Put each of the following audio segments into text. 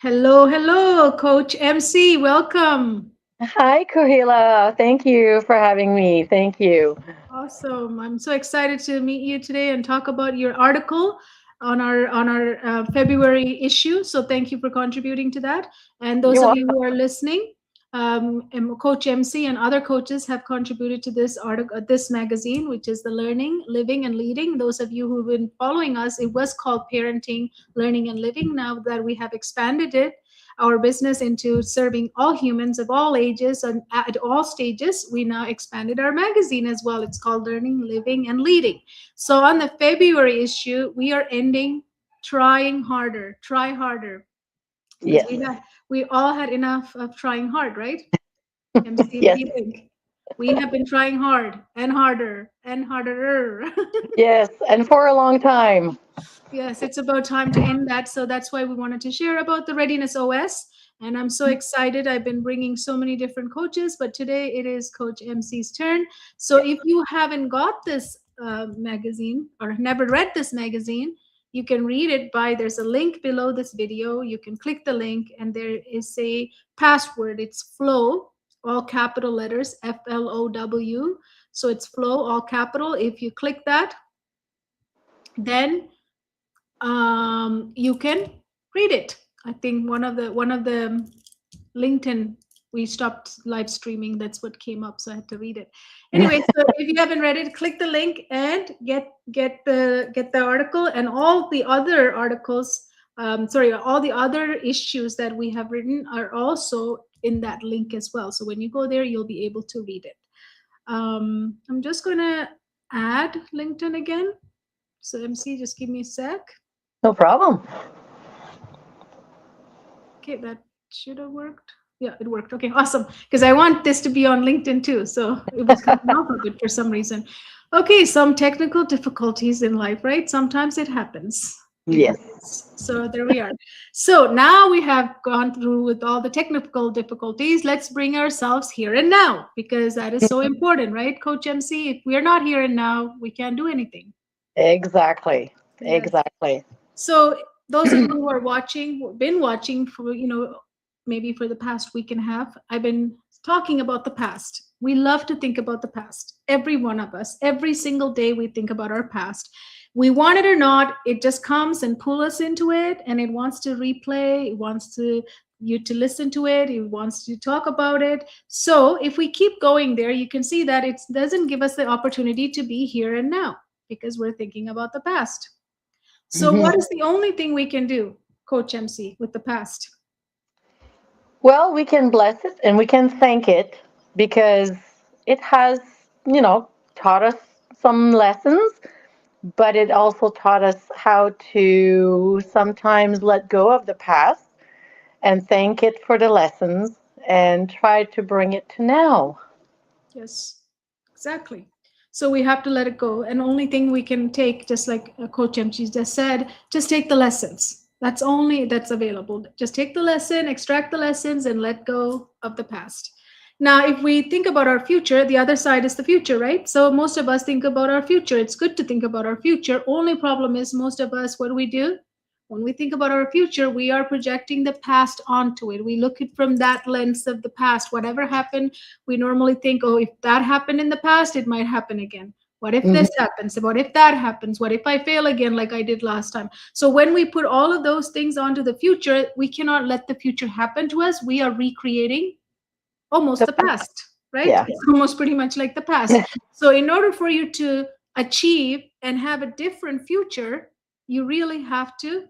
Hello, hello, Coach MC. Welcome. Hi, Kohila. Thank you for having me. Thank you. Awesome. I'm so excited to meet you today and talk about your article on our February issue. So thank you for contributing to that. And those You're of welcome. you who are listening, Coach MC and other coaches have contributed to this article, this magazine, which is the Learning, Living, and Leading. Those of you who've been following us, it was called Parenting, Learning, and Living. Now that we have expanded it, our business into serving all humans of all ages and at all stages, we now expanded our magazine as well. It's called Learning, Living, and Leading. So on the February issue, we are ending trying harder, try harder, because Yes. we all had enough of trying hard, right? MC, what do Yes. you think? We have been trying hard and harder and harder. Yes. And for a long time. Yes, it's about time to end that. So that's why we wanted to share about the Readiness OS. And I'm so excited. I've been bringing so many different coaches, but today it is Coach MC's turn. So if you haven't got this magazine or never read this magazine, you can read it by there's a link below this video. You can click the link, and there is a password. It's flow, all capital letters, FLOW. So it's flow, all capital. If you click that, then you can read it. I think one of the LinkedIn, we stopped live streaming. That's what came up, so I had to read it. Anyway, so if you haven't read it, click the link and get the article and all the other articles. Sorry, all the other issues that we have written are also in that link as well. So when you go there, you'll be able to read it. I'm just gonna add LinkedIn again. So MC, just give me a sec. No problem. Okay, that should have worked. Yeah, it worked. Okay, awesome. Because I want this to be on LinkedIn too. So it was coming off of it for some reason. Okay, some technical difficulties in life, right? Sometimes it happens. It Yes. happens. So there we are. So now we have gone through with all the technical difficulties. Let's bring ourselves here and now because that is so important, right, Coach MC? If we're not here and now, we can't do anything. Exactly. Yes. Exactly. So those of you who are watching, been watching for, maybe for the past week and a half, I've been talking about the past. We love to think about the past. Every one of us, every single day we think about our past. We want it or not, it just comes and pull us into it, and it wants to replay, it wants to you to listen to it, it wants to talk about it. So if we keep going there, you can see that it doesn't give us the opportunity to be here and now because we're thinking about the past. So, Mhm. what is the only thing we can do, Coach MC, with the past? Well, we can bless it and we can thank it because it has, taught us some lessons, but it also taught us how to sometimes let go of the past and thank it for the lessons and try to bring it to now. Yes, exactly. So we have to let it go. And only thing we can take, just like Coach MC just said, just take the lessons. That's only that's available. Just take the lesson, extract the lessons, and let go of the past. Now, if we think about our future, the other side is the future, right? So most of us think about our future. It's good to think about our future. Only problem is most of us, what do we do? When we think about our future, we are projecting the past onto it. We look at from that lens of the past. Whatever happened, we normally think, oh, if that happened in the past, it might happen again. What if Mhm. this happens? What if that happens? What if I fail again like I did last time? So when we put all of those things onto the future, we cannot let the future happen to us. We are recreating almost The the past, right? Yeah. It's almost pretty much like the past. So in order for you to achieve and have a different future, you really have to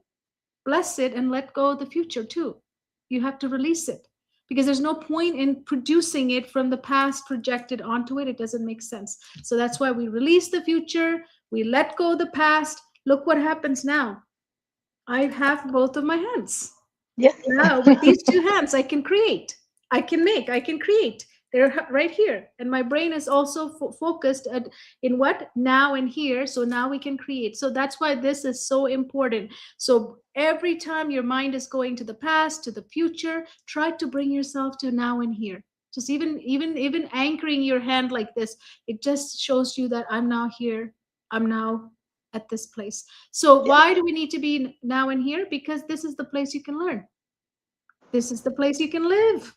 bless it and let go of the future too. You have to release it because there's no point in producing it from the past projected onto it. It doesn't make sense. So that's why we release the future, we let go of the past. Look what happens now. I have both of my hands. Yes. Now, with these two hands, I can create, I can make, I can create. They're right here. And my brain is also focused in what? Now and here. So now we can create. So that's why this is so important. So every time your mind is going to the past, to the future, try to bring yourself to now and here. Just even anchoring your hand like this, it just shows you that I'm now here. I'm now at this place. So Yes. why do we need to be now and here? Because this is the place you can learn. This is the place you can live.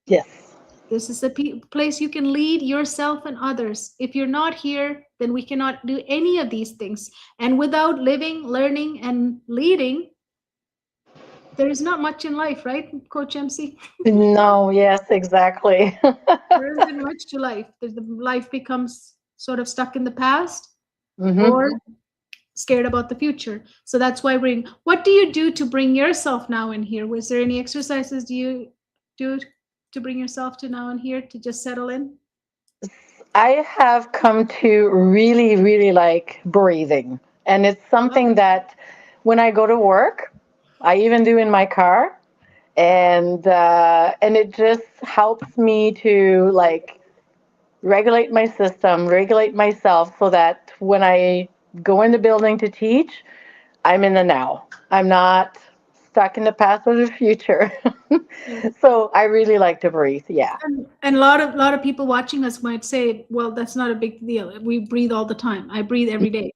Yes. This is the place you can lead yourself and others. If you're not here, then we cannot do any of these things. And without living, learning, and leading, there is not much in life, right, Coach MC? No, yes, exactly. There isn't much to life. The life becomes sort of stuck in the past Hmm. or scared about the future. So that's why what do you do to bring yourself now in here? Was there any exercises do you do to bring yourself to now and here to just settle in? I have come to really, really like breathing. And it's Wow. something that when I go to work, I even do in my car. And it just helps me to like regulate my system, regulate myself so that when I go in the building to teach, I'm in the now. I'm not stuck in the past or the future. So I really like to breathe. Yeah. And a lot of people watching us might say, well, that's not a big deal. We breathe all the time. I breathe every day.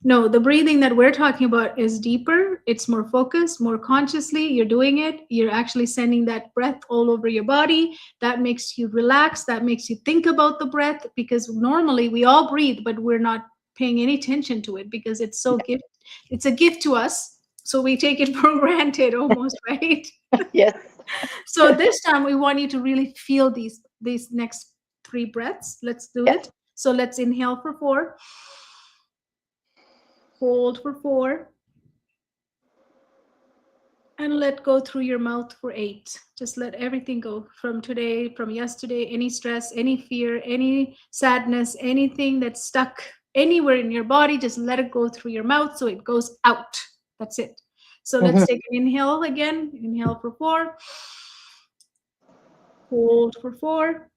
No, the breathing that we're talking about is deeper. It's more focused, more consciously. You're doing it. You're actually sending that breath all over your body. That makes you relax. That makes you think about the breath because normally we all breathe, but we're not paying any attention to it because it's so gift. It's a gift to us. So we take it for granted almost, right? Yes. So this time we want you to really feel these next three breaths. Let's do Yeah. it. So let's inhale for 4, hold for 4, and let go through your mouth for 8. Just let everything go from today, from yesterday, any stress, any fear, any sadness, anything that's stuck anywhere in your body, just let it go through your mouth so it goes out. That's it. So let's Hmm. take an inhale again. Inhale for 4, hold for 4,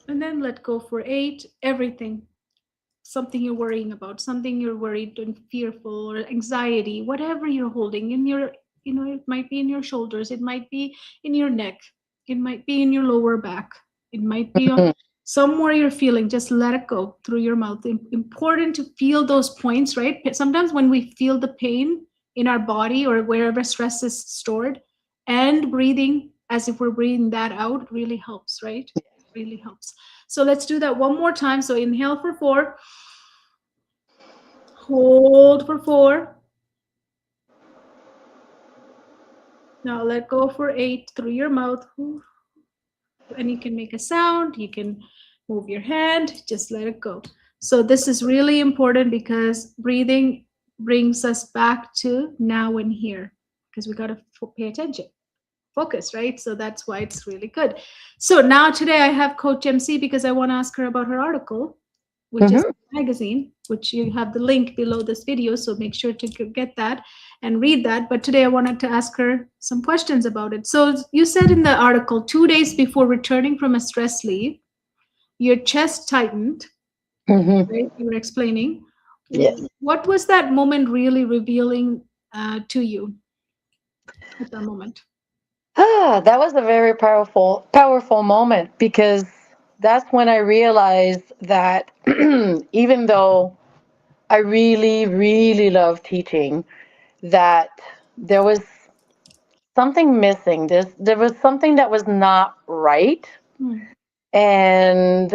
and then let go for 8. Everything, something you're worrying about, something you're worried and fearful or anxiety, whatever you're holding in your, it might be in your shoulders, it might be in your neck, it might be in your lower back, it might be on somewhere you're feeling, just let it go through your mouth. Important to feel those points, right? Sometimes when we feel the pain in our body or wherever stress is stored, and breathing as if we're breathing that out really helps, right? It really helps. So let's do that one more time. So inhale for 4, hold for 4. Now let go for 8 through your mouth. And you can make a sound, you can move your hand, just let it go. So this is really important because breathing brings us back to now and here because we got to pay attention, focus, right? So that's why it's really good. So now today I have Coach MC because I want to ask her about her article, which is Hmm. a magazine, which you have the link below this video. So make sure to get that and read that. But today I wanted to ask her some questions about it. So you said in the article, 2 days before returning from a stress leave, your chest tightened, Hmm. right? You were explaining. Yes. What was that moment really revealing to you at that moment? That was a very powerful moment because that's when I realized that even though I really, really love teaching, that there was something missing. There was something that was not right. Hmm. And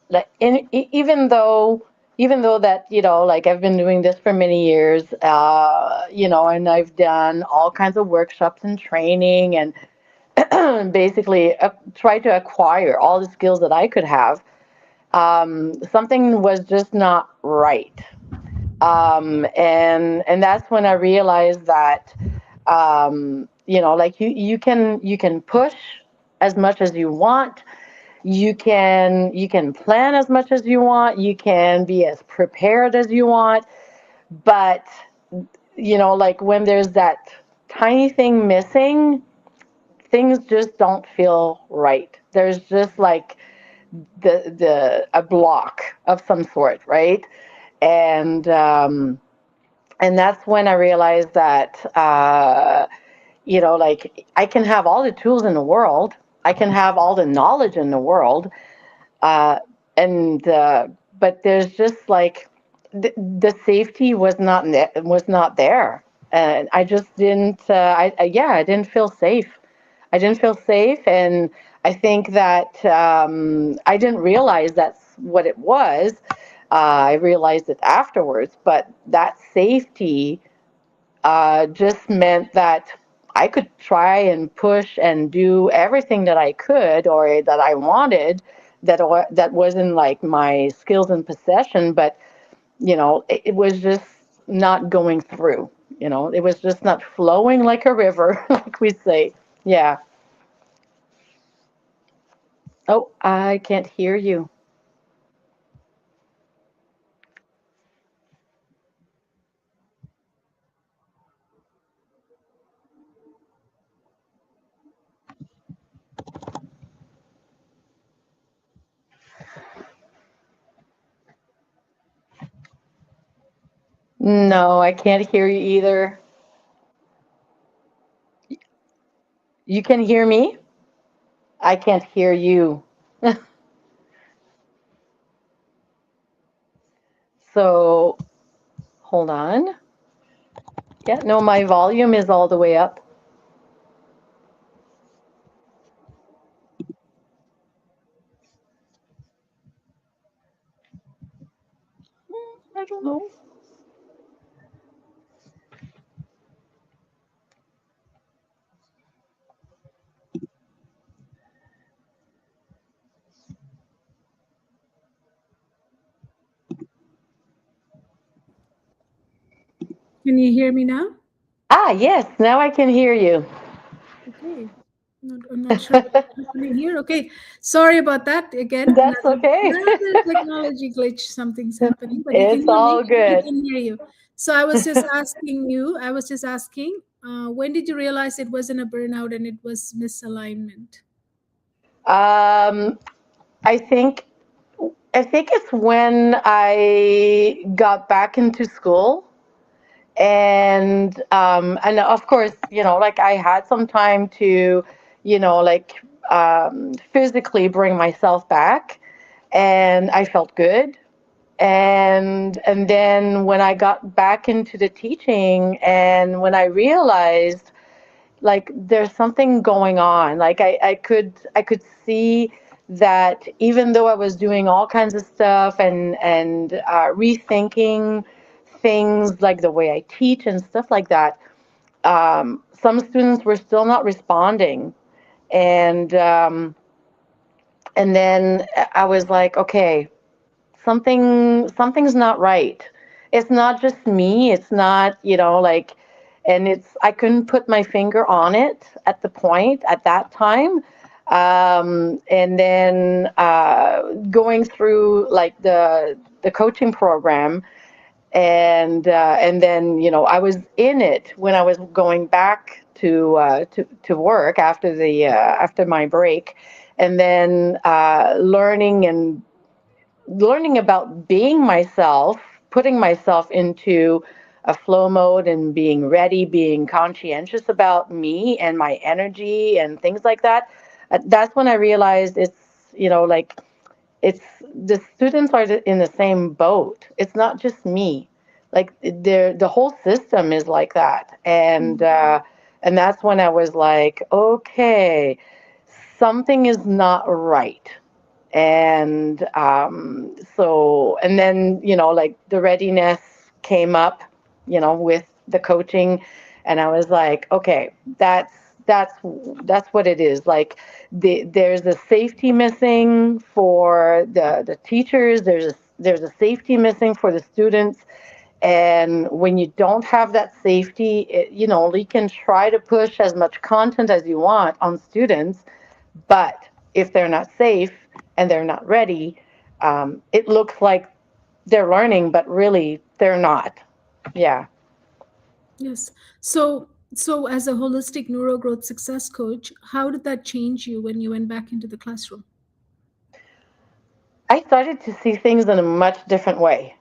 like even though that like I've been doing this for many years, and I've done all kinds of workshops and training and basically try to acquire all the skills that I could have. Something was just not right, and that's when I realized that like you can push as much as you want. You can plan as much as you want. You can be as prepared as you want, but like when there's that tiny thing missing, things just don't feel right. There's just like the a block of some sort, right? And um and that's when I realized that like I can have all the tools in the world, I can have all the knowledge in the world, uh and but there's just like the safety was not there. and I just didn't. Yeah, I didn't feel safe. I didn't feel safe, and I think that I didn't realize that's what it was. I realized it afterwards, but that safety just meant that I could try and push and do everything that I could or that I wanted that wasn't like my skills and possession, but it was just not going through. It was just not flowing like a river, like we say. Yeah. Oh, I can't hear you. No, I can't hear you either. You can hear me? I can't hear you. So hold on. Yeah, no, my volume is all the way up. I don't know. Can you hear me now? Ah, yes, now I can hear you. Okay. I'm not sure what's happening here. Okay. Sorry about that. Again, That's okay. another technology glitch. Something's happening, but you can It's hear me. all I good. can hear you. So I was just asking, when did you realize it wasn't a burnout and it was misalignment? Um, I think I think it's when I got back into school, and of course, like I had some time to, like physically bring myself back, and I felt good. And then when I got back into the teaching, and when I realized like there's something going on, like I could see that even though I was doing all kinds of stuff and rethinking things like the way I teach and stuff like that, some students were still not responding, and then I was like, okay, something's not right. It's not just me. It's not, like, and it's I couldn't put my finger on it at that time. And then going through like the coaching program, and then I was in it when I was going back to work after my break, and then learning about being myself, putting myself into a flow mode and being ready, being conscientious about me and my energy and things like that. That's when I realized like it's the students are in the same boat. It's not just me. Like the whole system is like that, and that's when I was like, okay, something is not right. And then like the readiness came up, with the coaching, and I was like, okay, that's that's what it is. Like there's a safety missing for the teachers. There's a safety missing for the students. And when you don't have that safety, you can try to push as much content as you want on students, but if they're not safe and they're not ready, it looks like they're learning, but really they're not. Yeah. Yes. So as a holistic neurogrowth success coach, how did that change you when you went back into the classroom? I started to see things in a much different way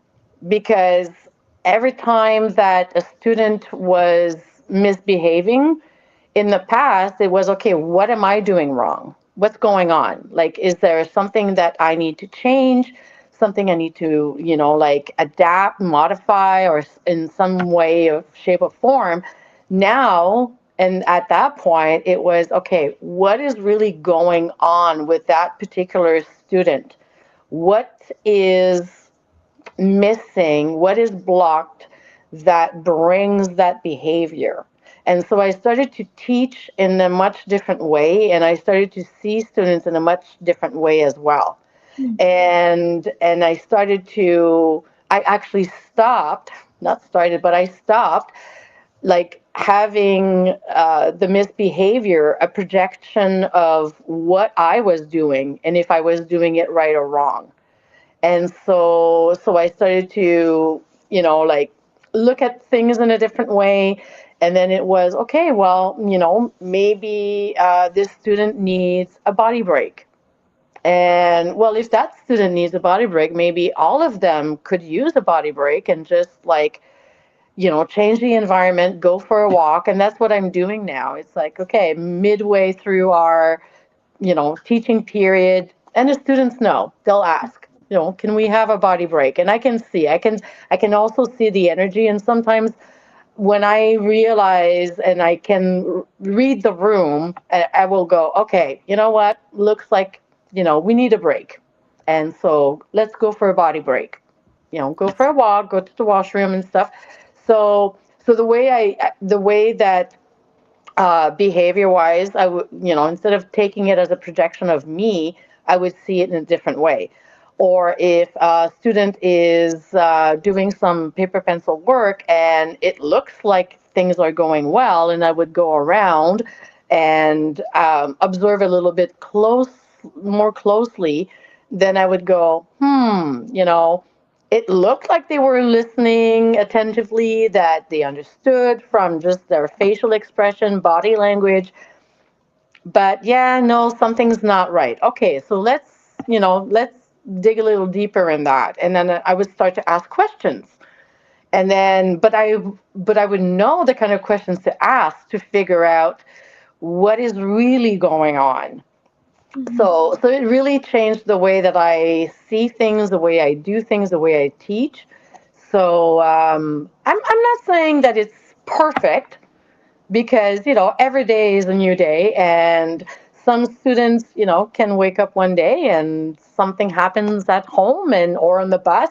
because every time that a student was misbehaving in the past, it was okay, what am I doing wrong? What's going on? Like, is there something that I need to change? something I need to, like adapt, modify, or in some way of shape or form. Now, and at that point, it was okay, what is really going on with that particular student? What is missing? What is blocked that brings that behavior? And so I started to teach in a much different way, and I started to see students in a much different way as well. Mm. And I started to, I actually stopped, not started, but I stopped like having the misbehavior a projection of what I was doing and if I was doing it right or wrong. And so I started to, like look at things in a different way. And then it was okay, well, maybe this student needs a body break. And well, if that student needs a body break, maybe all of them could use a body break and just like, change the environment, go for a walk. And that's what I'm doing now. It's like, okay, midway through our, teaching period, and the students know, they'll ask, can we have a body break? And I can also see the energy. And sometimes when I realize and I can read the room, I will go, okay, you know what? Looks like, we need a break. And so let's go for a body break. Go for a walk, go to the washroom and stuff. So the way that behavior wise, I would, instead of taking it as a projection of me, I would see it in a different way. Or if a student is doing some paper pencil work and it looks like things are going well, and I would go around and observe a little bit more closely, then I would go, it looked like they were listening attentively, that they understood from just their facial expression, body language. But yeah, no, something's not right. Okay, so let's dig a little deeper in that. And then I would start to ask questions. And then, but I would know the kind of questions to ask to figure out what is really going on. Mhm. So it really changed the way that I see things, the way I do things, the way I teach. So I'm not saying that it's perfect, because every day is a new day, and some students can wake up one day and something happens at home and or on the bus,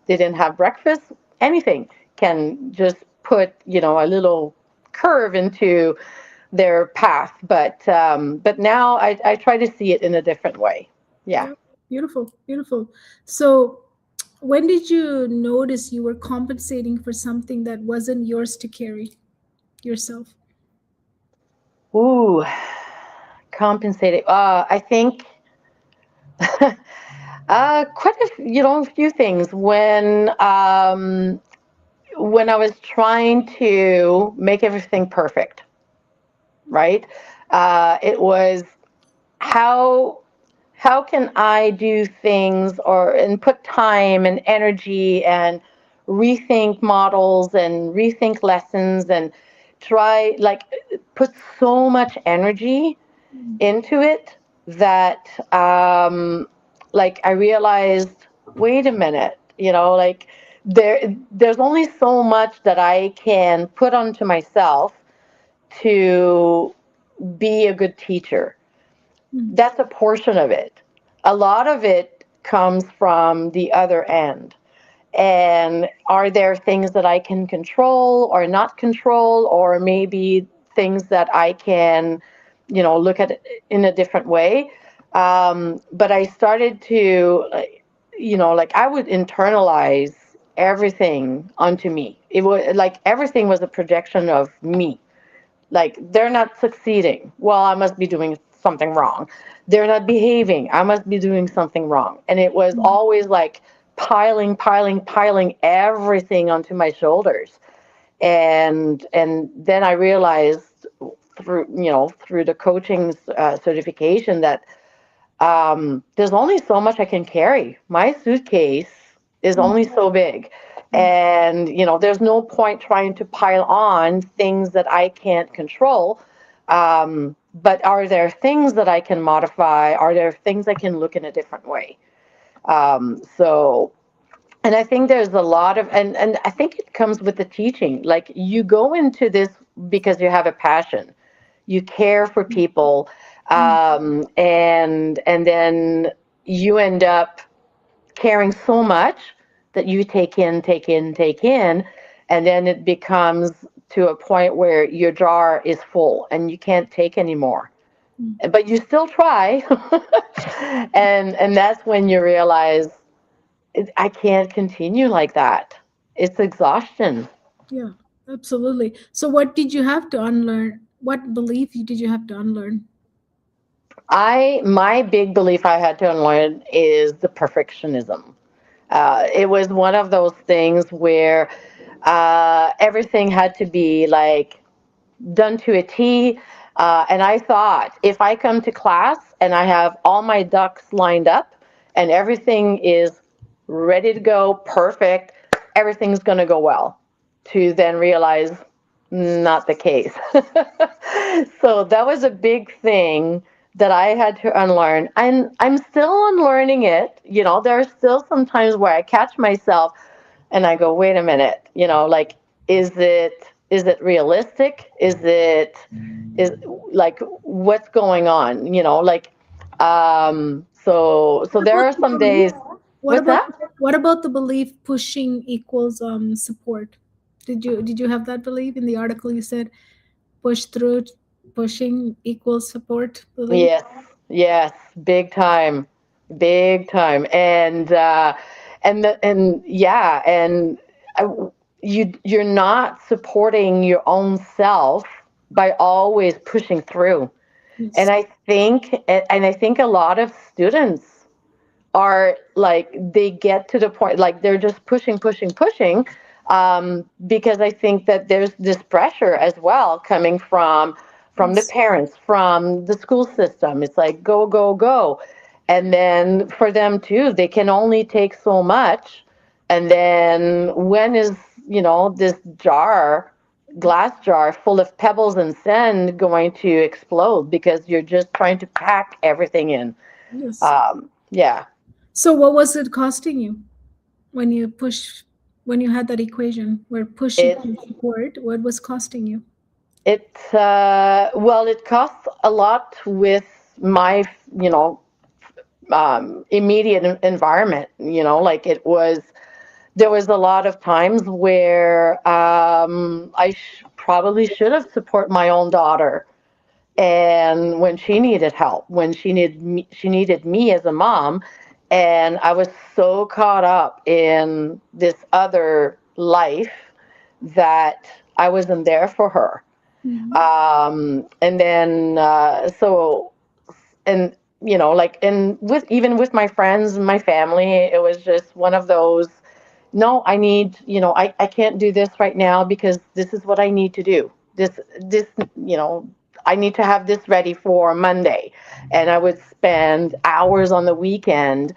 they didn't have breakfast, anything can just put a little curve into their path. But now I try to see it in a different way. Yeah. Yeah. Beautiful. Beautiful. So, when did you notice you were compensating for something that wasn't yours to carry yourself? Ooh, compensating. I think quite a few things. When I was trying to make everything perfect, right? It was how how can I do things and put time and energy and rethink models and rethink lessons and try, like, put so much energy Mm. into it that like I realized, wait a minute, like there's only so much that I can put onto myself to be a good teacher. Mm. That's a portion of it. A lot of it comes from the other end. And are there things that I can control or not control, or maybe things that I can, look at it in a different way? But I started to, like I would internalize everything onto me. It was like everything was a projection of me. Like, they're not succeeding. Well, I must be doing something wrong. They're not behaving. I must be doing something wrong. And it was Mm. always like piling everything onto my shoulders. And then I realized through the coaching certification that there's only so much I can carry. My suitcase is Mm. only so big. Mm. And, there's no point trying to pile on things that I can't control. But are there things that I can modify? Are there things I can look in a different way? So, and I think there's a lot of, and I think it comes with the teaching. Like you go into this because you have a passion, you care for people, Mm. and then you end up caring so much that you take in, take in, take in, and then it becomes to a point where your jar is full and you can't take anymore. Mm. But you still try, and that's when you realize I can't continue like that. It's exhaustion. Yeah, absolutely. So, what did you have to unlearn? What belief did you have to unlearn? I my big belief I had to unlearn is the perfectionism. It was one of those things where everything had to be like done to a T. And I thought if I come to class and I have all my ducks lined up and everything is ready to go, perfect, everything's going to go well. To then realize not the case. So that was a big thing that I had to unlearn. And I'm still unlearning it. There are still some times where I catch myself and I go, wait a minute, like, is it realistic? Is like what's going on? Like, so What there about are the some belief? days. What What's about that? what about the belief pushing equals support? Did you have that belief in the article? You said push through, pushing equals support belief. Yes, yes, big time, and yeah, and I, you're not supporting your own self by always pushing through. And Yes. I think a lot of students are like they get to the point like they're just pushing, pushing, pushing, because I think that there's this pressure as well coming from the Yes. parents, from the school system. It's like go, go, go, and then for them too, they can only take so much, and then when is this glass jar full of pebbles and sand going to explode because you're just trying to pack everything in? Yes. Yeah. So what was it costing you when you push when you had that equation where push It equals support? What was costing you? well, it costs a lot with my, immediate environment. Like there was a lot of times where I probably should have support my own daughter, and when she needed help, when she needed me as a mom, and I was so caught up in this other life that I wasn't there for her. Mhm. And then so and like, and with even with my friends and my family, it was just one of those, no, I need, I can't do this right now because this is what I need to do. This you know I need to have this ready for Monday. And I would spend hours on the weekend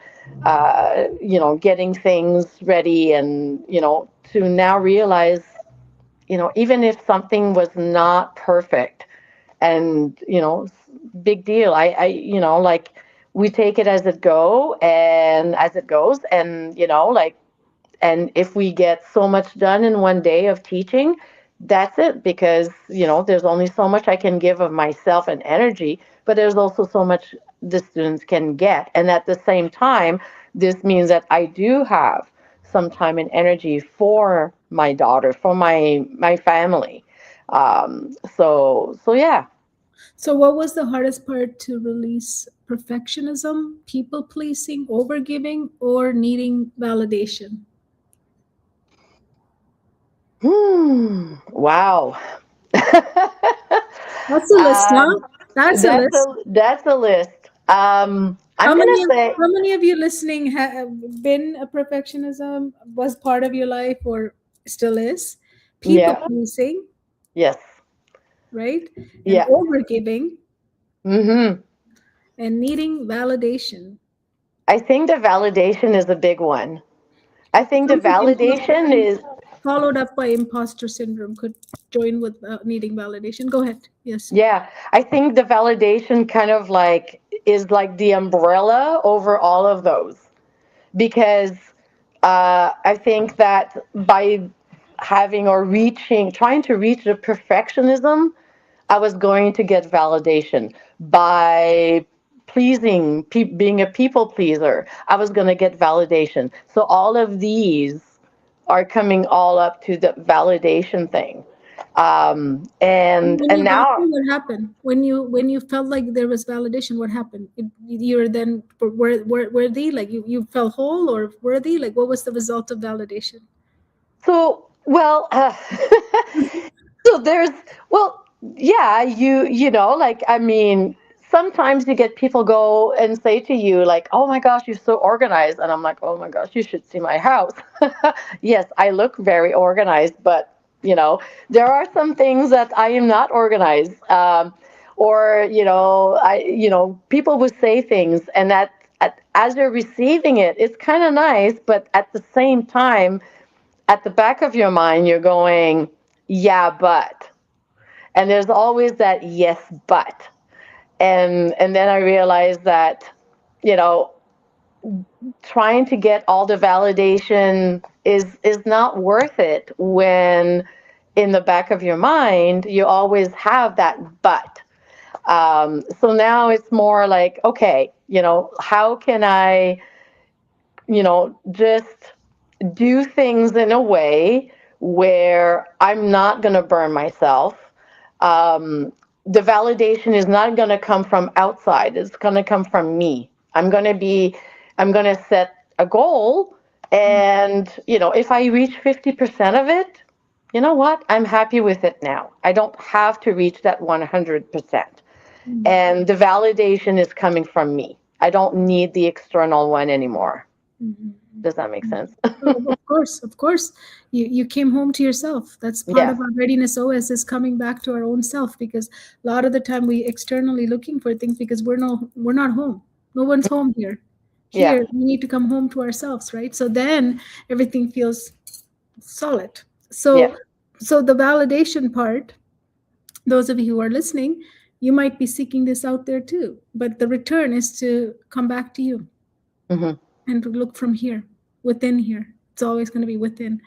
getting things ready, and to now realize, even if something was not perfect, and big deal. Like, we take it as it goes, and like, and if we get so much done in one day of teaching, that's it, because there's only so much I can give of myself and energy, but there's also so much the students can get. And at the same time, this means that I do have some time and energy for my daughter, for my family. So yeah. So what was the hardest part to release? Perfectionism, people pleasing, overgiving, or needing validation? Wow. That's a list, huh? That's a list. That's a list. I'm How gonna many of say how many of you listening have been a perfectionism was part of your life or still is? People yeah, pleasing, yes, right? And yeah. overgiving hmm and needing validation. I think the validation is a big one. I think the Something imposter validation and is, followed up by imposter syndrome could join with needing validation. Go ahead. Yes. yeah. I think the validation kind of like is like the umbrella over all of those. because I think that by having or reaching, trying to reach the perfectionism, I was going to get validation. By pleasing, being a people pleaser, I was going to get validation. So all of these are coming all up to the validation thing. When And you got now, there, what happened? When you felt like there was validation, what happened? You're then worthy, like you felt whole or worthy. Like what was the result of validation? so well, so there's, well, yeah, you know, like, I mean, sometimes you get people go and say to you like, oh my gosh, you're so organized, and I'm like, oh my gosh, you should see my house. Yes, I look very organized, but you know, there are some things that I am not organized. Or you know, people would say things, and as you're receiving it, it's kind of nice, but at the same time, at the back of your mind, you're going, yeah, but. And there's always that yes, but. And then I realized that, you know, trying to get all the validation is not worth it when in the back of your mind you always have that but. So now it's more like, okay, you know, how can I, you know, just do things in a way where I'm not going to burn myself. Um, the validation is not going to come from outside. It's going to come from me. I'm going to set a goal. And, you know, if I reach 50% of it, you know what? I'm happy with it now. I don't have to reach that 100%. Mm. And the validation is coming from me. I don't need the external one anymore. Mhm. Does that make sense? Oh, of course, of course. You came home to yourself. That's part Yeah. of our readiness OS is coming back to our own self because a lot of the time we externally looking for things because we're not home. No one's home here. Yeah. Here we need to come home to ourselves, right? So then everything feels solid. Yeah. So the validation part, those of you who are listening, you might be seeking this out there too. But the return is to come back to you Hmm. and to look from here, within here. It's always going to be within.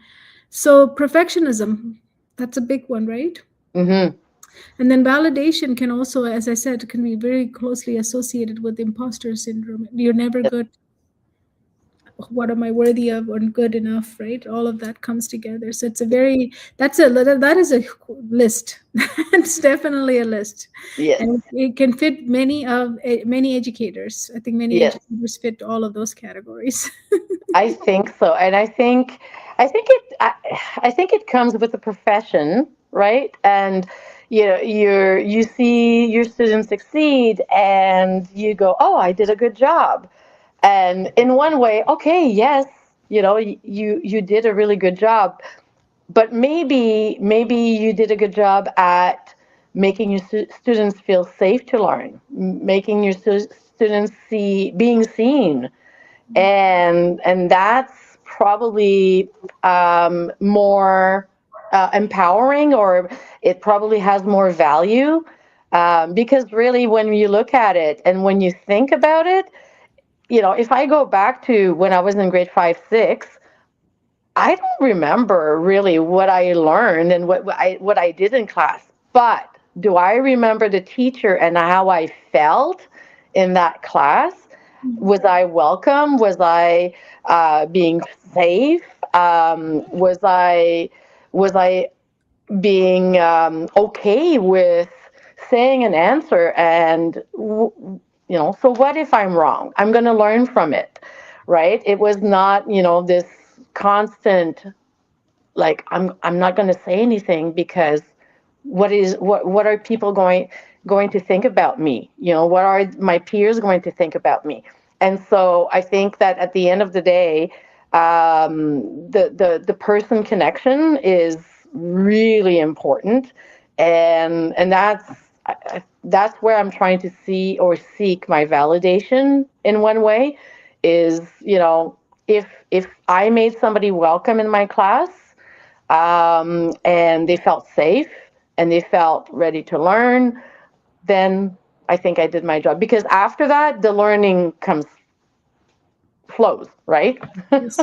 So perfectionism, that's a big one, right? Hmm. And then validation can also, as I said, can be very closely associated with imposter syndrome. You're never Yes. good. What am I worthy of or good enough, right? All of that comes together. So it's a very, that is a list. It's definitely a list. Yes. And it can fit many educators. I think many Yes. educators fit all of those categories. I think so, and I think it comes with the profession, right? And you know, you see your students succeed, and you go, "Oh, I did a good job." And in one way, okay, yes, you know, you did a really good job, but maybe you did a good job at making your students feel safe to learn, making your students see being seen, and that's probably more empowering, or it probably has more value, because really when you look at it and when you think about it, you know, if I go back to when I was in grade 5, 6, I don't remember really what I learned and what I did in class. But do I remember the teacher and how I felt in that class? Was I welcome? Was I being safe? Was I being okay with saying an answer? And you know, so what if I'm wrong? I'm going to learn from it, right? It was not, you know, this constant, like, I'm not going to say anything because what are people going to think about me? You know, what are my peers going to think about me? And so I think that at the end of the day, the person connection is really important, and that's where I'm trying to see or seek my validation in one way. Is, you know, if I made somebody welcome in my class, and they felt safe and they felt ready to learn, then I think I did my job. Because after that, the learning comes flows, right? Yes.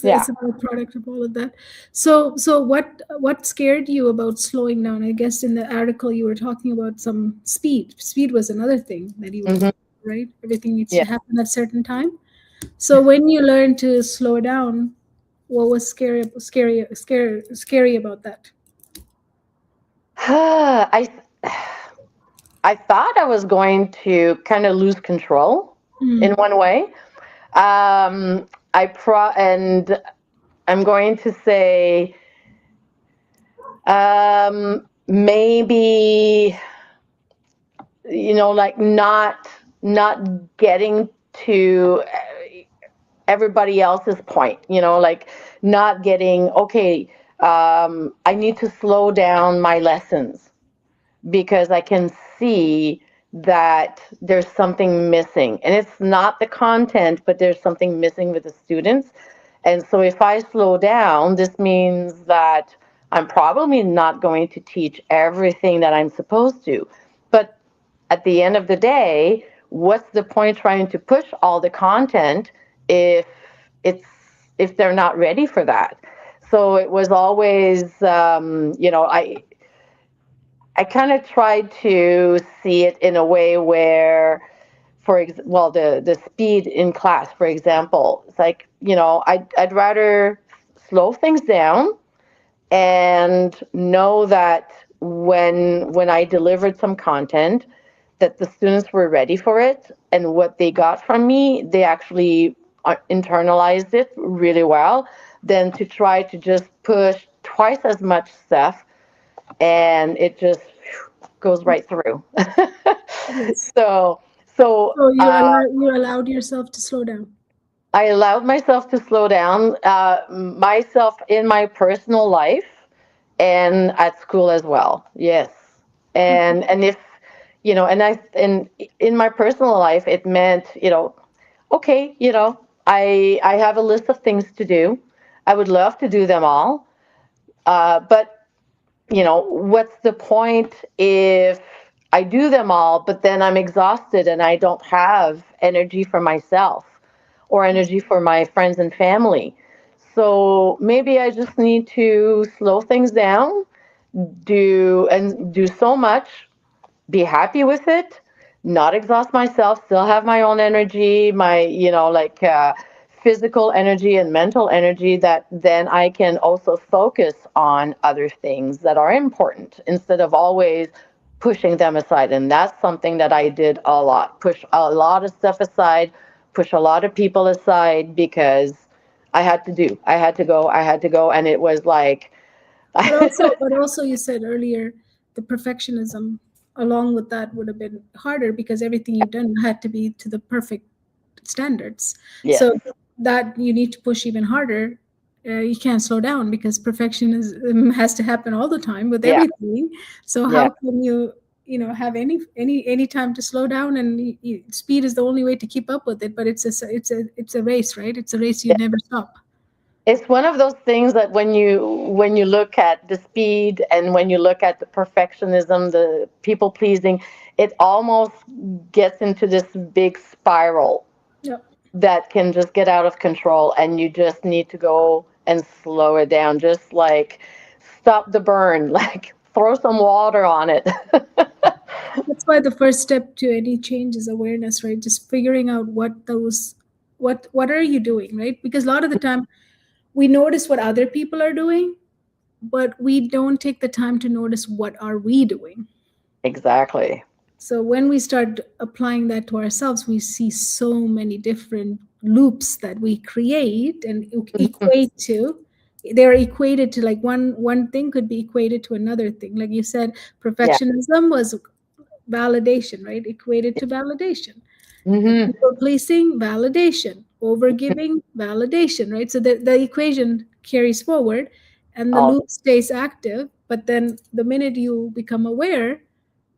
Yeah. It's a byproduct of all of that. So what scared you about slowing down? I guess in the article you were talking about some speed. Speed was another thing that you were Hmm. talking about, right? Everything needs Yeah. to happen at a certain time. So when you learn to slow down, what was scary about that? I I thought I was going to kind of lose control in Mm, one way. And I'm going to say maybe like not getting to everybody else's point, like not getting, okay, I need to slow down my lessons because I can see that there's something missing. And it's not the content, but there's something missing with the students. And so if I slow down, this means that I'm probably not going to teach everything that I'm supposed to. But at the end of the day, what's the point trying to push all the content if it's if they're not ready for that? So it was always, I kind of tried to see it in a way where, the speed in class, for example, it's like, I'd rather slow things down and know that when I delivered some content, that the students were ready for it, and what they got from me, they actually internalized it really well, than to try to just push twice as much stuff and it just goes right through. yes. so so So you allowed yourself to slow down. I allowed myself to slow down, myself in my personal life and at school as well. Yes, Okay. and if and in my personal life, it meant, okay, I have a list of things to do. I would love to do them all, but what's the point if I do them all, but then I'm exhausted and I don't have energy for myself or energy for my friends and family? So maybe I just need to slow things down, do so much, be happy with it, not exhaust myself, still have my own energy, my, physical energy and mental energy, that then I can also focus on other things that are important instead of always pushing them aside. And that's something that I did a lot, push a lot of stuff aside, push a lot of people aside because I had to go, I had to go. And it was like, But also, you said earlier the perfectionism along with that would have been harder because everything you've done had to be to the perfect standards. yes, So that you need to push even harder. You can't slow down because perfectionism has to happen all the time with yeah, everything. So yeah. how can have any time to slow down? And speed is the only way to keep up with it. But it's a race, right? It's a race you never stop. It's one of those things that when you look at the speed and when you look at the perfectionism, the people pleasing, it almost gets into this big spiral Yeah. that can just get out of control, and you just need to go and slow it down, just like stop the burn, like throw some water on it. That's why the first step to any change is awareness, right? Just figuring out what are you doing, right? Because a lot of the time we notice what other people are doing, but we don't take the time to notice what are we doing. Exactly. So when we start applying that to ourselves, we see so many different loops that we create and Mhm. equate to. They're equated to, like, one thing could be equated to another thing. Like you said, Yeah. perfectionism was validation, right? Equated to validation. Hmm. People pleasing, validation. Overgiving, validation, right? So the equation carries forward and the All. loop stays active. But then the minute you become aware,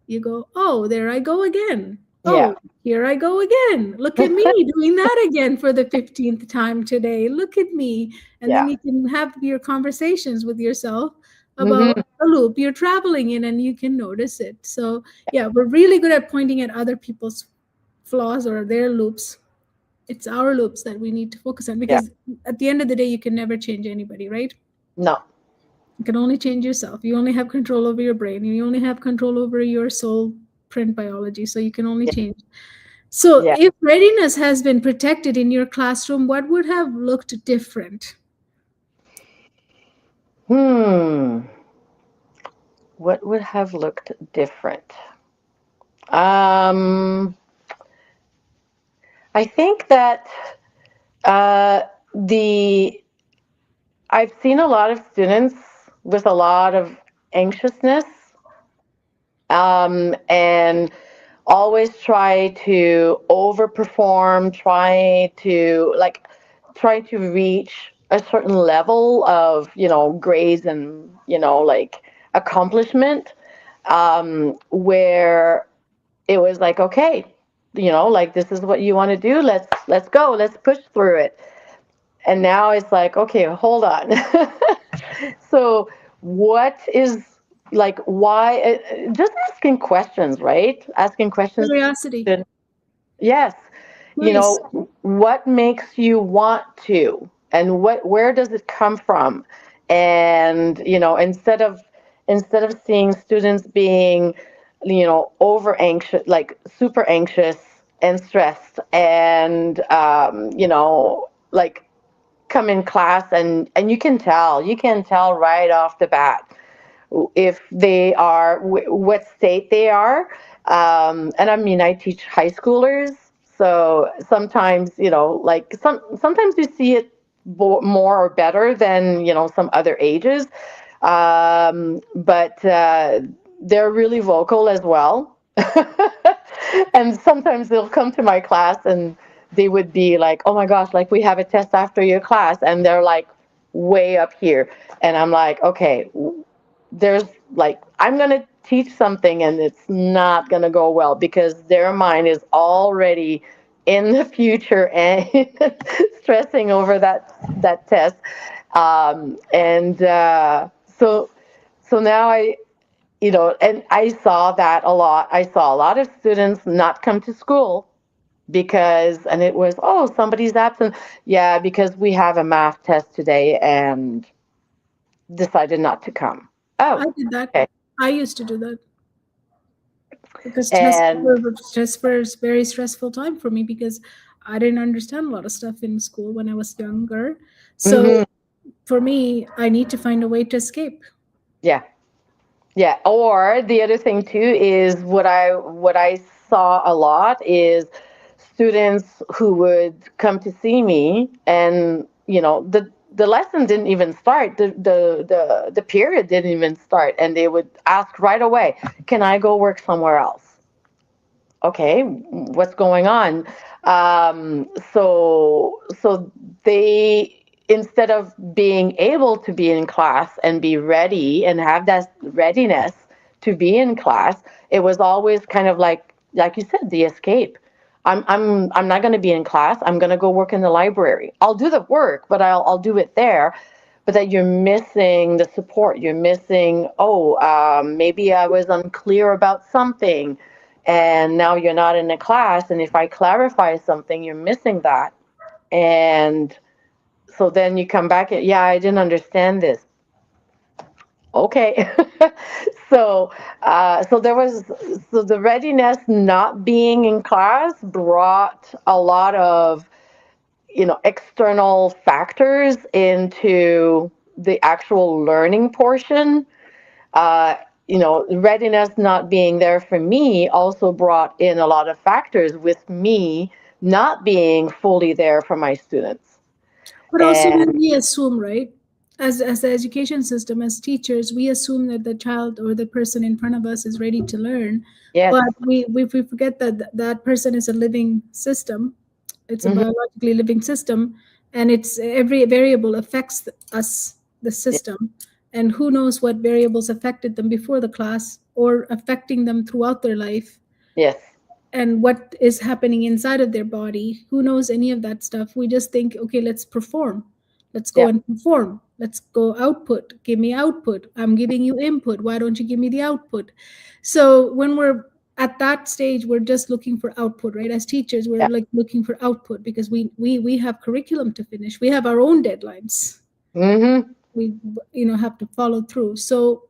you go, oh, there I go again. Yeah. Oh, here I go again. Look at me doing that again for the 15th time today. Look at me. And then Yeah. you can have your conversations with yourself about Hmm. the loop you're traveling in and you can notice it. So, yeah, we're really good at pointing at other people's flaws or their loops. It's our loops that we need to focus on, Yeah. because at the end of the day, you can never change anybody, right? No. You can only change yourself. You only have control over your brain. You only have control over your soul print biology. So you can only Yeah. change. So Yeah. if readiness has been protected in your classroom, what would have looked different? Hmm. What would have looked different? Um, I think that uh, the I've seen a lot of students with a lot of anxiousness, and always try to overperform, try to reach a certain level of, grades and, like accomplishment, where it was like, okay, like this is what you want to do. Let's go. Let's push through it. And now it's like, okay, hold on. So what is, like, why, just asking questions, right? Asking questions Curiosity. to, yes, Nice. what makes you want to, and where does it come from? And instead of seeing students being, over anxious, like super anxious and stressed, and like come in class, and you can tell right off the bat if they are, what state they are. And I mean, I teach high schoolers, so sometimes, like sometimes you see it more or better than, some other ages. But they're really vocal as well. And sometimes they'll come to my class and they would be like, oh my gosh, like we have a test after your class, and they're like way up here. And I'm like, okay, there's, like, I'm going to teach something and it's not going to go well because their mind is already in the future and stressing over that test. And so now and I saw that a lot. I saw a lot of students not come to school because, and it was, oh, somebody's absent. Yeah, because we have a math test today and decided not to come. I Oh, did that. okay. I used to do that because And test was very stressful time for me because I didn't understand a lot of stuff in school when I was younger. So mhm, for me, I need to find a way to escape. yeah, yeah. Or the other thing too is what I saw a lot is students who would come to see me, and the lesson didn't even start, the period didn't even start, and they would ask right away, can I go work somewhere else? Okay, what's going on? So they, instead of being able to be in class and be ready and have that readiness to be in class, it was always kind of like you said, the escape. I'm not going to be in class. I'm going to go work in the library. I'll do the work, but I'll do it there. But that you're missing the support. You're missing, oh, maybe I was unclear about something, and now you're not in a class. And if I clarify something, you're missing that. And so then you come back and, yeah, I didn't understand this. Okay. So there was, so the readiness not being in class brought a lot of, external factors into the actual learning portion. uh, Readiness not being there for me also brought in a lot of factors with me not being fully there for my students. But also, And we assume, right? As the education system, as teachers, we assume that the child or the person in front of us is ready to learn, yes, but we forget that that person is a living system. It's a hmm, biologically living system, and it's every variable affects us, the system, and who knows what variables affected them before the class or affecting them throughout their life, yes, and what is happening inside of their body. Who knows any of that stuff? We just think, okay, let's perform. Let's go yeah, and perform. Let's go output. Give me output. I'm giving you input. Why don't you give me the output? So when we're at that stage we're just looking for output, right? As teachers, we're Yeah. like looking for output because we have curriculum to finish. We have our own deadlines. Mm-hmm. We have to follow through. So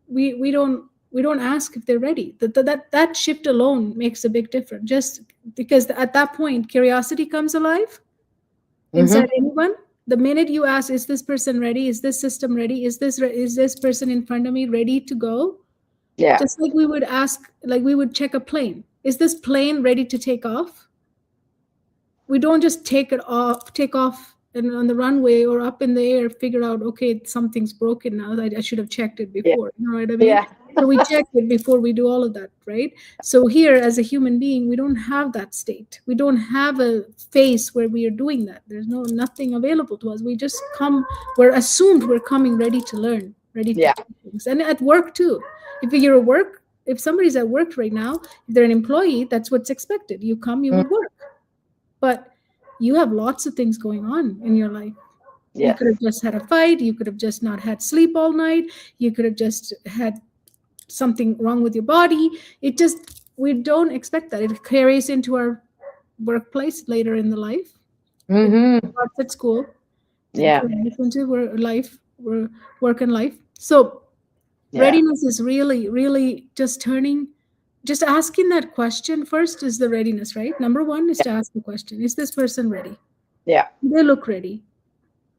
we don't ask if they're ready. That shift alone makes a big difference. Just because at that point curiosity comes alive inside Mm-hmm. anyone. The minute you ask, is this person ready? Is this system ready? Is this person in front of me ready to go? Yeah. Just like we would ask, like we would check a plane. Is this plane ready to take off? We don't just take off and on the runway or up in the air, figure out, okay, something's broken now. I should have checked it Yeah. before. You know what I mean? Yeah. So we check it before we do all of that, right? So here, as a human being, we don't have that state. We don't have a phase where we are doing that. There's nothing available to us. We just come. We're assumed we're coming ready to learn, ready to Yeah. do things, and at work too. If you're at work, if somebody's at work right now, if they're an employee, that's what's expected. You come, you Mm. will work, but you have lots of things going on in your life. You Yes. could have just had a fight. You could have just not had sleep all night. You could have just had something wrong with your body. It just, we don't expect that. It carries into our workplace later in the life. It Mm-hmm. starts at school, then Yeah. carries into work and life. So Yeah. readiness is really, really just asking that question first is the readiness, right? Number one is Yeah. to ask the question: is this person ready? Yeah. Do they look ready?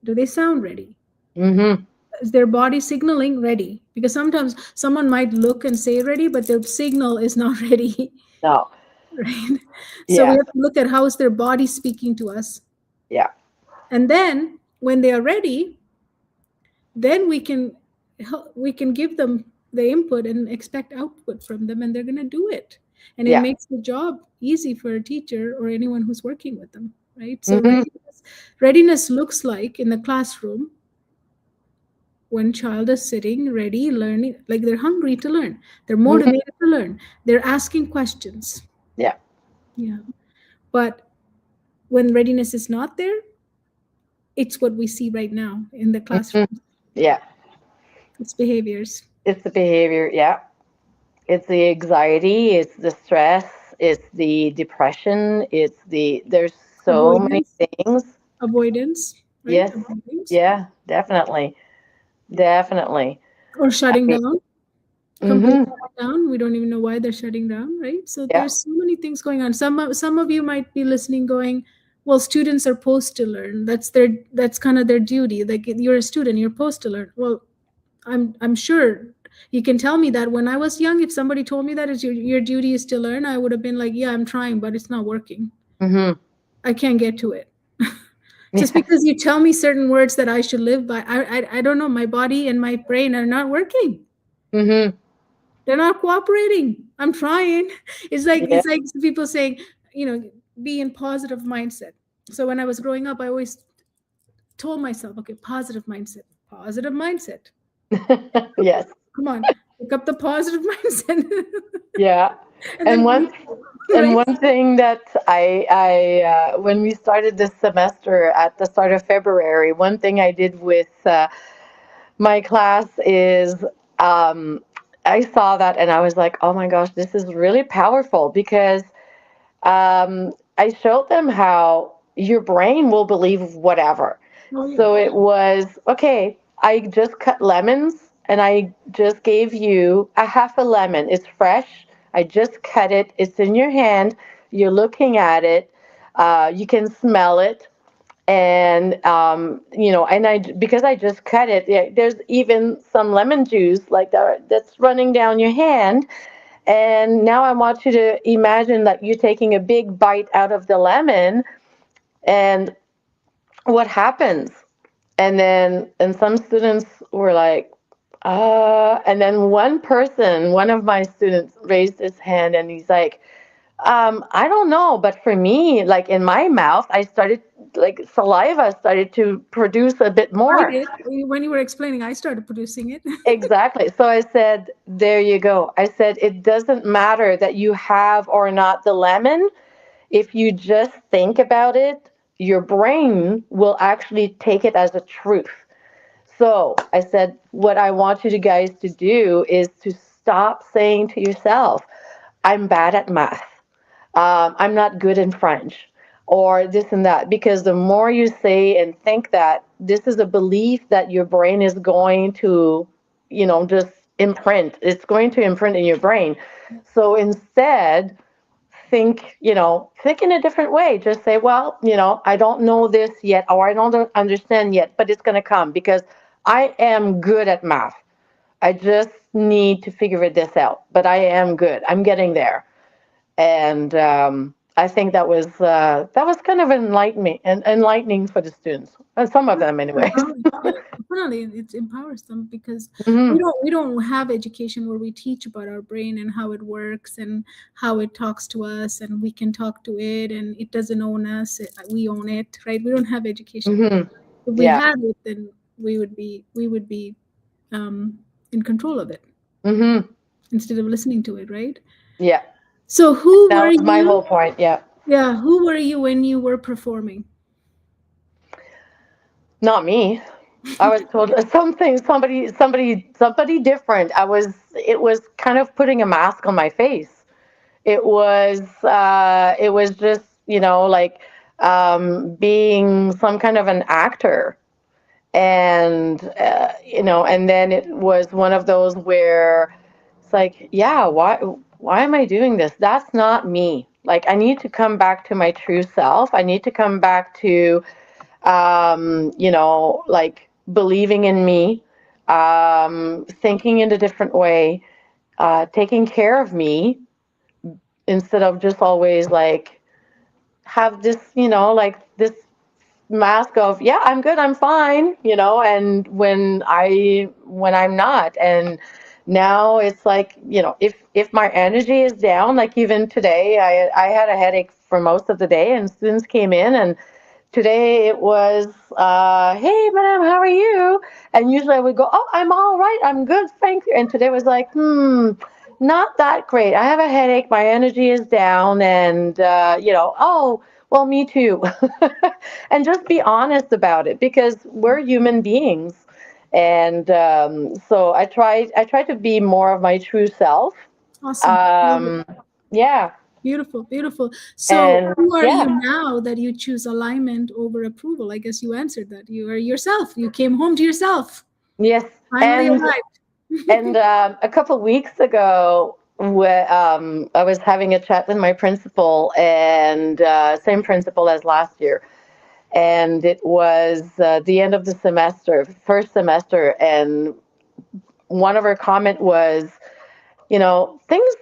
Do they sound ready? Mm-hmm. Is their body signaling ready? Because sometimes someone might look and say ready, but their signal is not ready, No. right? So we Yeah. have to look at how is their body speaking to us. Yeah. And then when they are ready, then we can give them the input and expect output from them, and they're going to do it. And it Yeah. makes the job easy for a teacher or anyone who's working with them, right? So Mm-hmm. readiness looks like in the classroom when child is sitting ready learning, like they're hungry to learn, they're Mm-hmm. motivated to learn, they're asking questions. Yeah. Yeah. But when readiness is not there, it's what we see right now in the Mm-hmm. classroom. Yeah. It's behaviors. It's the behavior. Yeah. It's the anxiety. It's the stress. It's the depression. There's so many Avoidance. things. Avoidance, right? Yes. Avoidance. Yeah. Definitely. Definitely. Or I shutting mean, down, completely mm-hmm. shut down. We don't even know why they're shutting down, right? So Yeah. there's so many things going on. Some of you might be listening going, well, students are supposed to learn. That's kind of their duty. Like you're a student, you're supposed to learn. Well, I'm sure you can tell me that when I was young, if somebody told me that is your duty is to learn, I would have been like, yeah, I'm trying, but it's not working. Mm-hmm. I can't get to it. Just Yes. because you tell me certain words that I should live by, I don't know. My body and my brain are not working. Mm-hmm. They're not cooperating. I'm trying. It's like Yeah. it's like people saying, be in positive mindset. So when I was growing up, I always told myself, okay, positive mindset, positive mindset. Yes. Come on, pick up the positive mindset. Yeah. And And then one and right? one thing that when we started this semester at the start of February, one thing I did with my class is I saw that and I was like, oh my gosh, this is really powerful because I showed them how your brain will believe whatever. Oh yeah. So it was okay. I just cut lemons and I just gave you a half a lemon. It's fresh. I just cut it. It's in your hand. You're looking at it. You can smell it. And and I because I just cut it. Yeah, there's even some lemon juice like that's running down your hand, and now I want you to imagine that you're taking a big bite out of the lemon and what happens. And some students were like, and then one of my students raised his hand and he's like, I don't know, but for me, like in my mouth, I started like saliva started to produce a bit I more. did. When you were explaining, I started producing it. Exactly. So I said, there you go. I said, it doesn't matter that you have or not the lemon. If you just think about it, your brain will actually take it as a truth. So I said, what I want you guys to do is to stop saying to yourself, I'm bad at math. I'm not good in French, or this and that. Because the more you say and think that, this is a belief that your brain is going to, just imprint. It's going to imprint in your brain. So instead, think in a different way. Just say, well, I don't know this yet, or I don't understand yet, but it's going to come because I am good at math. I just need to figure this out, but I am good. I'm getting there. And I think that was kind of enlightening for the students, and some of them, It's anyways. empowering. Yeah, definitely, it empowers them because Hmm. we don't have education where we teach about our brain and how it works and how it talks to us, and we can talk to it, and it doesn't own us. We own it, right? We don't have education. Hmm. If we Yeah. had it, then we would be in control of it Hmm. instead of listening to it, right? Yeah. So who That were was my whole you? point. Yeah. Yeah, who were you when you were performing? Not me. I was told something, somebody different. It was kind of putting a mask on my face. It was just, like, being some kind of an actor. And, and then it was one of those where it's like, yeah, why am I doing this? That's not me. Like, I need to come back to my true self. I need to come back to, like, believing in me, thinking in a different way, taking care of me, instead of just always like have this, like this mask of, yeah, I'm good, I'm fine, and when I'm not. And now it's like, if my energy is down, like even today, I had a headache for most of the day, and students came in, and today it was, hey, madam, how are you? And usually I would go, oh, I'm all right, I'm good, thank you. And today was like, not that great. I have a headache, my energy is down, and, oh, well, me too. And just be honest about it, because we're human beings. And so I try to be more of my true self. Awesome. Um, yeah. Beautiful, beautiful. So, And who are you yeah. now that you choose alignment over approval? I guess you answered that. You are yourself. You came home to yourself. Yes. Finally And arrived. And a couple weeks ago, I was having a chat with my principal, and same principal as last year. And it was the end of the semester, first semester. And one of her comment was, things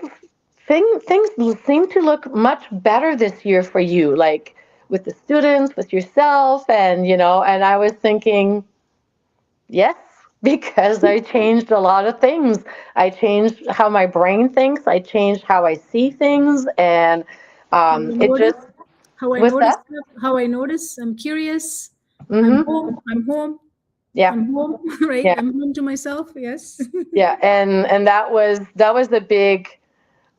seem to look much better this year for you, like with the students, with yourself, and I was thinking, yes, because I changed a lot of things. I changed how my brain thinks. I changed how I see things, and How I it just, notice, how I what's notice that? stuff, how I notice. I'm curious. I'm Mm-hmm. home. I'm home. Yeah, I'm home. Right. yeah, I'm home to myself. Yes. yeah. And that was the big,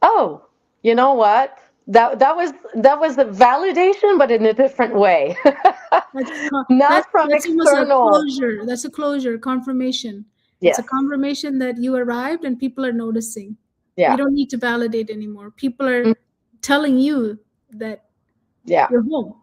oh, you know what? That was a validation, but in a different way, not from That's almost a external. closure. That's a closure, confirmation. It's a Yes. confirmation that you arrived and people are noticing. You Yeah. don't need to validate anymore. People are Mm. telling you that Yeah. you're home.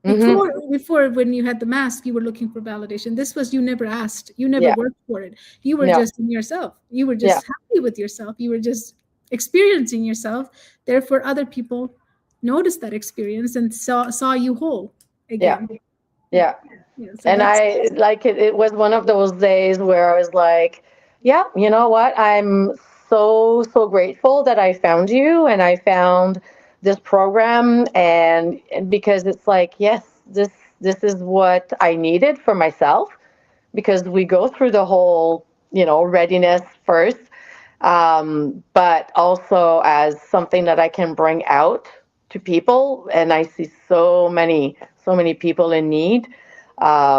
Mm-hmm. Before when you had the mask, you were looking for validation. This was you never asked. You never Yeah. worked for it. You were No. just in yourself. You were Yeah. just happy with yourself. You were just experiencing yourself. Therefore, other people noticed that experience and saw you whole Yeah. again. Yeah. Yeah. Yeah. So And that's I like it. It was one of those days where I was like, yeah, you know what? I'm so grateful that I found you, and I found this program, and because it's like, yes, this is what I needed for myself, because we go through the whole, readiness first, but also as something that I can bring out to people, and I see so many people in need. That's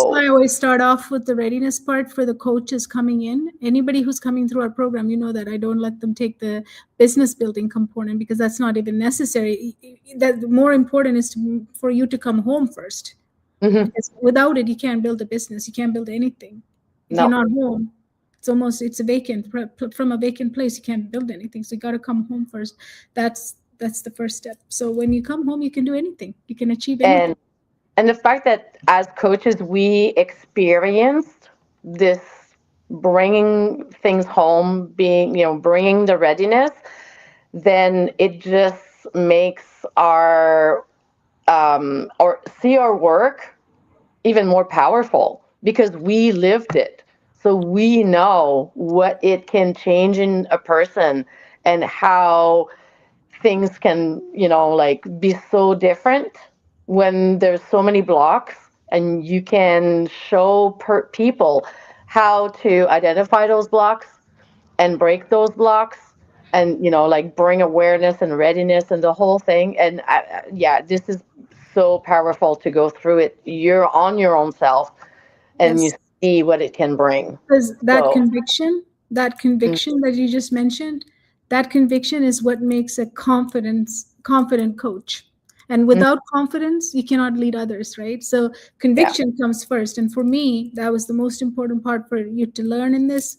why So. I always start off with the readiness part for the coaches coming in. Anybody who's coming through our program, you know that I don't let them take the business building component because that's not even necessary. That more important is for you to come home first, Mhm. because without it, you can't build a business. You can't build anything if you're No. not home. It's a vacant from a vacant place. You can't build anything, so you got to come home first. That's the first step. So when you come home, you can do anything. You can achieve anything. And the fact that as coaches we experienced this bringing things home, being, bringing the readiness, then it just makes our or see our work even more powerful because we lived it. So we know what it can change in a person and how things can, like be so different when there's so many blocks, and you can show people how to identify those blocks and break those blocks, and like bring awareness and readiness and the whole thing. And yeah, this is so powerful to go through it. You're on your own self and you Yes, see what it can bring. because So that mm, conviction that you just mentioned, that conviction is what makes a confident coach. And mm, without confidence, you cannot lead others, right? So yeah, conviction comes first. And for me, that was the most important part for you to learn in this,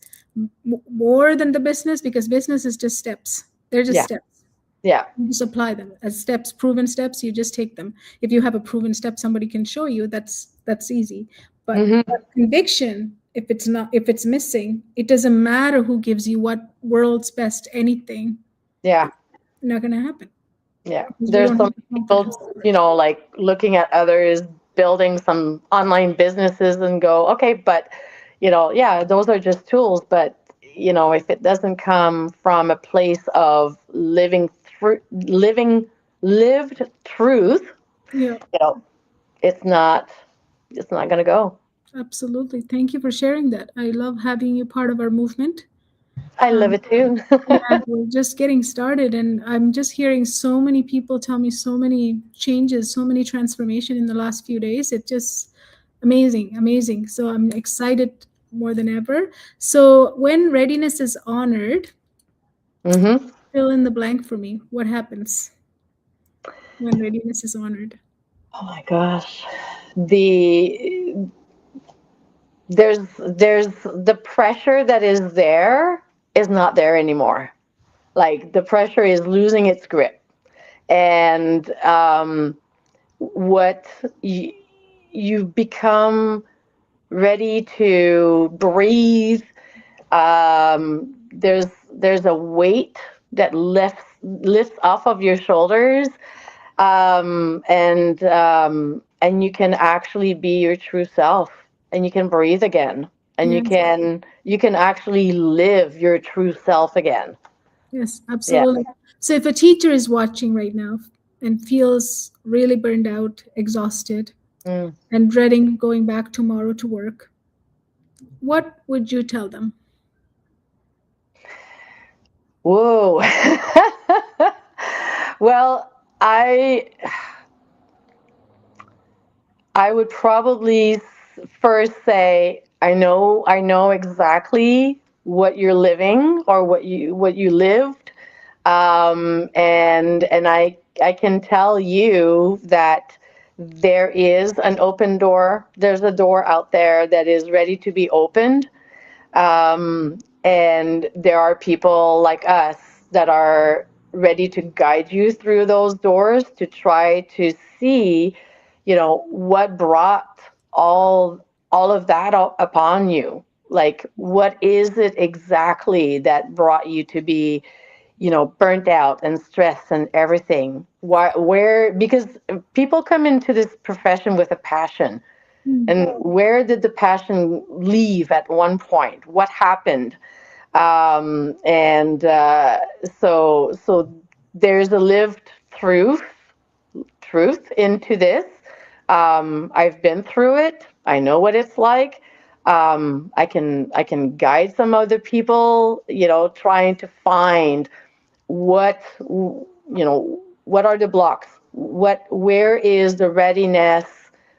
more than the business, because business is just steps. They're just yeah, steps. yeah. You just apply them as steps, proven steps. You just take them. If you have a proven step somebody can show you, that's easy. But Hmm. that conviction, if it's missing, it doesn't matter who gives you what world's best anything. Yeah. Not going to happen Yeah, because we there's don't some have the confidence. people, like looking at others building some online businesses and go, okay, but, yeah, those are just tools. But, if it doesn't come from a place of living, lived truth, Yeah, you know, it's not, it's not going to go. absolutely. Thank you for sharing that. I love having you part of our movement. I love Um, it too. And we're just getting started, and I'm just hearing so many people tell me so many changes, so many transformation in the last few days. It just amazing, amazing. So I'm excited more than ever. So when readiness is honored, Hmm. fill in the blank for me. What happens when readiness is honored? Oh my gosh. The there's the pressure that is there is not there anymore. Like the pressure is losing its grip, and what you've become ready to breathe. There's a weight that lifts off of your shoulders, and you can actually be your true self, and you can breathe again, and you Yes, can you can actually live your true self again. yes, Yeah. absolutely. So if a teacher is watching right now and feels really burned out, exhausted, Mm. and dreading going back tomorrow to work, what would you tell them? Whoa. Well, I would probably first say I know exactly what you're living, or what you lived, and I can tell you that there is an open door. There's a door out there that is ready to be opened, and there are people like us that are ready to guide you through those doors to try to see, what brought all of that upon you. Like, what is it exactly that brought you to be, burnt out and stressed and everything? Why, where, because people come into this profession with a passion, Hmm. and where did the passion leave at one point? What happened? And so there's a lived truth into this. I've been through it. I know what it's like. I can guide some other people, trying to find what are the blocks, where is the readiness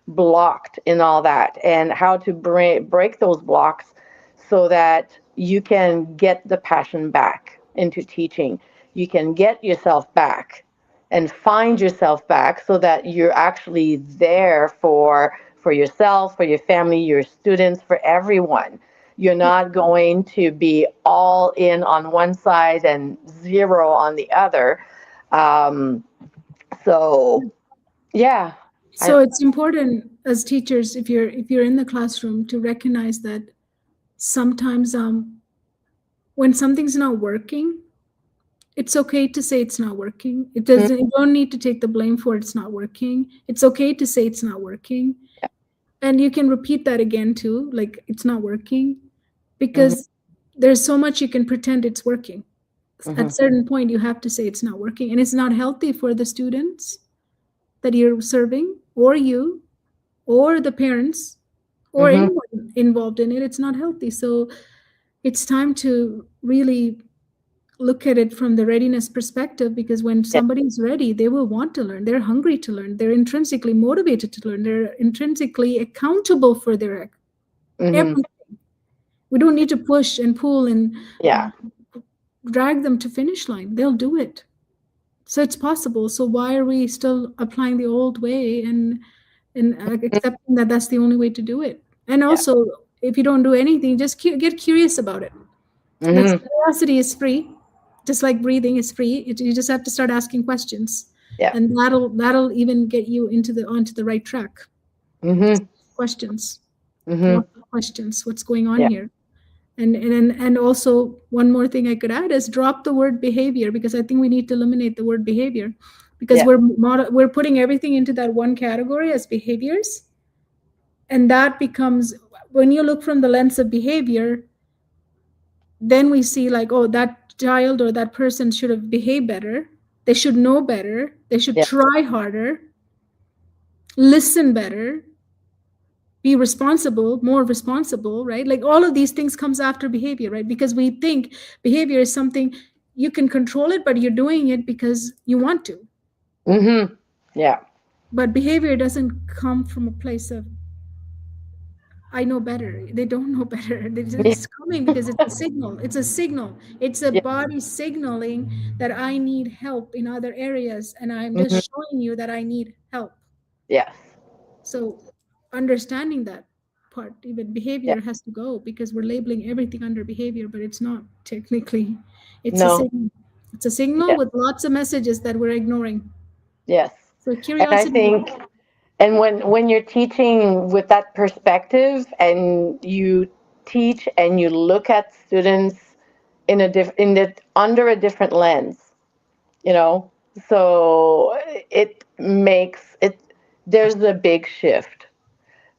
blocked in all that, and how to break those blocks so that you can get the passion back into teaching. You can get yourself back and find yourself back so that you're actually there for yourself, for your family, your students, for everyone. You're not going to be all in on one side and zero on the other. Um, so yeah, I, So it's important as teachers, if you're in the classroom, to recognize that sometimes when something's not working, it's okay to say it's not working. It doesn't, you don't need to take the blame for it's not working. It's okay to say it's not working. And you can repeat that again too, like it's not working, mhm, because there's so much you can pretend it's working. At a mhm, certain point, you have to say it's not working, and it's not healthy for the students that you're serving, or you, or the parents, or mhm, anyone involved in it. It's not healthy. So it's time to really look at it from the readiness perspective, because when yeah, somebody's ready, they will want to learn. They're hungry to learn. They're intrinsically motivated to learn. They're intrinsically accountable for their mhm, everything. We don't need to push and pull and yeah, drag them to finish line. They'll do it. So it's possible. So why are we still applying the old way and accepting that that's the only way to do it? And yeah, also, if you don't do anything, just get curious about it. That's mhm, curiosity is free, just like breathing is free. You just have to start asking questions, yeah, and that'll even get you into the onto the right track. mhm, Questions, mhm, lots of questions. What's going on yeah, here? And also, one more thing I could add is drop the word behavior, because I think we need to eliminate the word behavior, because yeah, we're putting everything into that one category as behaviors, and that becomes, when you look from the lens of behavior, then we see like, oh, that child or that person should have behaved better, they should know better, they should yeah, try harder, listen better, be responsible, more responsible, right? Like all of these things comes after behavior, right? Because we think behavior is something you can control it, but you're doing it because you want to. mhm, yeah, But behavior doesn't come from a place of I know better. They don't know better. yeah, It's coming because it's a signal. It's a signal. It's a yeah, body signaling that I need help in other areas, and I'm just mhm, showing you that I need help. yes, So understanding that part, even yeah, behavior has to go, because we're labeling everything under behavior, but it's not technically. It's a no, signal. It's a signal yeah, with lots of messages that we're ignoring. yes. So And I curiosity. think, and when you're teaching with that perspective, and you teach and you look at students in a under a different lens, you know, so it makes it, there's a big shift.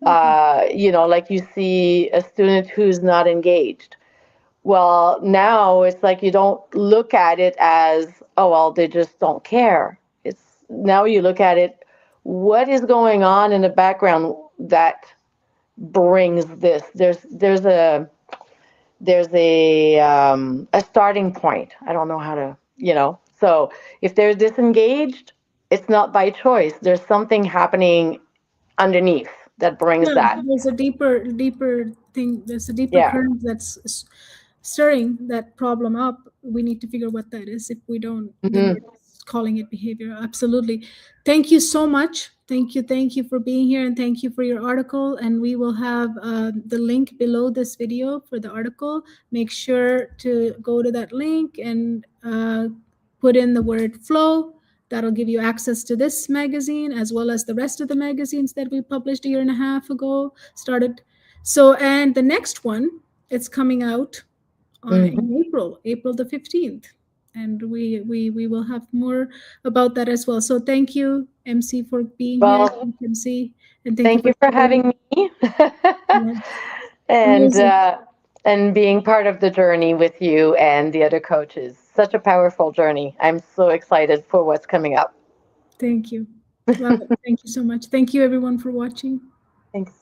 Mhm. You know, like you see a student who's not engaged. Well, now it's like you don't look at it as, oh, well, they just don't care. It's now you look at it, what is going on in the background that brings this? There's a starting point. I don't know how to, you know. So if they're disengaged, it's not by choice. There's something happening underneath that brings Yeah, that. there's a deeper thing. There's a deeper Yeah. current that's stirring that problem up. We need to figure what that is. If we don't, then we're Hmm. just calling it behavior. Absolutely. Thank you so much. Thank you for being here, and thank you for your article. And we will have the link below this video for the article. Make sure to go to that link and put in the word flow. That'll give you access to this magazine as well as the rest of the magazines that we published a year and a half ago. Started. So, and the next one, it's coming out on Hmm. in April the 15th. And we will have more about that as well. So thank you, MC, for being here. Well, Thank you, MC, and thank you thank for you for sharing. having me. Yes, and amazing. uh, and being part of the journey with you and the other coaches. Such a powerful journey. I'm so excited for what's coming up. Thank you. Love it. Thank you so much. Thank you everyone for watching. Thanks.